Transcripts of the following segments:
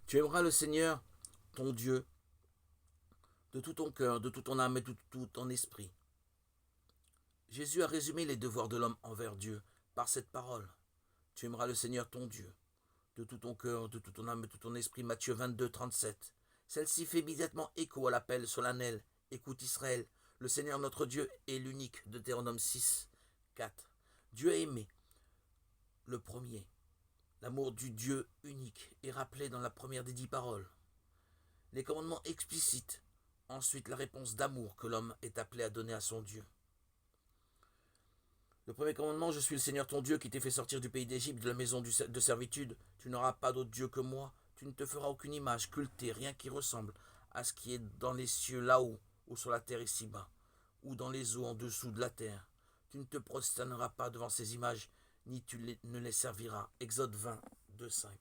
Tu aimeras le Seigneur, ton Dieu, de tout ton cœur, de toute ton âme et de tout ton esprit. Jésus a résumé les devoirs de l'homme envers Dieu par cette parole. Tu aimeras le Seigneur, ton Dieu, de tout ton cœur, de toute ton âme et de tout ton esprit. Matthieu 22, 37. Celle-ci fait immédiatement écho à l'appel solennel. Écoute Israël, le Seigneur notre Dieu est l'unique. Deutéronome 6, 4. Dieu a aimé le premier. L'amour du Dieu unique est rappelé dans la première des 10 paroles. Les commandements explicites. Ensuite, la réponse d'amour que l'homme est appelé à donner à son Dieu. Le premier commandement, je suis le Seigneur ton Dieu qui t'ai fait sortir du pays d'Égypte, de la maison de servitude. Tu n'auras pas d'autre Dieu que moi. Tu ne te feras aucune image cultée, rien qui ressemble à ce qui est dans les cieux là-haut, ou sur la terre ici-bas, ou dans les eaux en dessous de la terre. Tu ne te prosterneras pas devant ces images, ni ne les serviras. Exode 20, 2, 5.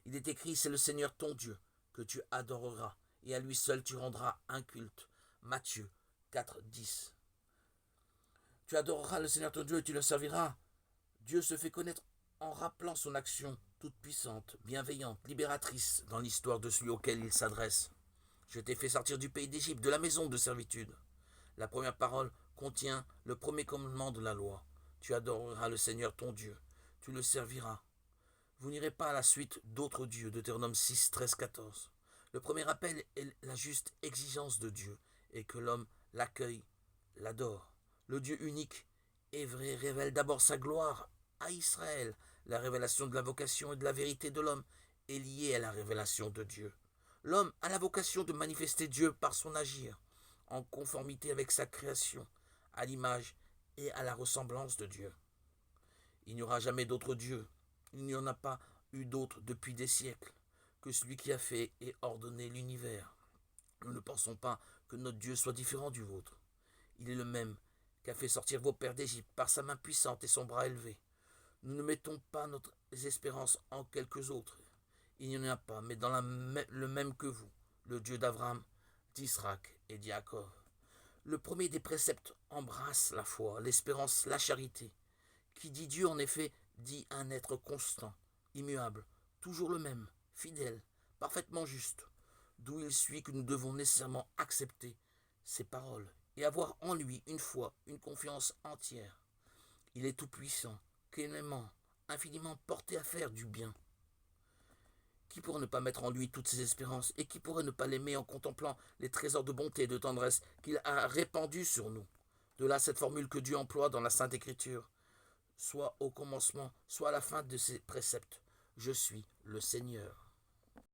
Il est écrit, c'est le Seigneur ton Dieu que tu adoreras, et à lui seul tu rendras un culte. Matthieu 4, 10. Tu adoreras le Seigneur ton Dieu et tu le serviras. Dieu se fait connaître en rappelant son action toute puissante, bienveillante, libératrice dans l'histoire de celui auquel il s'adresse. Je t'ai fait sortir du pays d'Égypte, de la maison de servitude. La première parole contient le premier commandement de la loi. Tu adoreras le Seigneur ton Dieu. Tu le serviras. Vous n'irez pas à la suite d'autres dieux. Deutéronome 6, 13, 14. Le premier appel est la juste exigence de Dieu et que l'homme l'accueille, l'adore. Le Dieu unique et vrai révèle d'abord sa gloire à Israël. La révélation de la vocation et de la vérité de l'homme est liée à la révélation de Dieu. L'homme a la vocation de manifester Dieu par son agir, en conformité avec sa création, à l'image et à la ressemblance de Dieu. Il n'y aura jamais d'autre Dieu. Il n'y en a pas eu d'autre depuis des siècles que celui qui a fait et ordonné l'univers. Nous ne pensons pas que notre Dieu soit différent du vôtre. Il est le même qu'a fait sortir vos pères d'Égypte par sa main puissante et son bras élevé. Nous ne mettons pas notre espérance en quelques autres. Il n'y en a pas, mais dans le même que vous, le Dieu d'Abraham, d'Isaac et d'Jacob. Le premier des préceptes embrasse la foi, l'espérance, la charité. Qui dit Dieu, en effet, dit un être constant, immuable, toujours le même, fidèle, parfaitement juste, d'où il suit que nous devons nécessairement accepter ses paroles et avoir en lui une foi, une confiance entière. Il est tout-puissant, clément, infiniment porté à faire du bien. Qui pourrait ne pas mettre en lui toutes ses espérances et qui pourrait ne pas l'aimer en contemplant les trésors de bonté et de tendresse qu'il a répandus sur nous. De là cette formule que Dieu emploie dans la Sainte Écriture, soit au commencement, soit à la fin de ses préceptes. Je suis le Seigneur.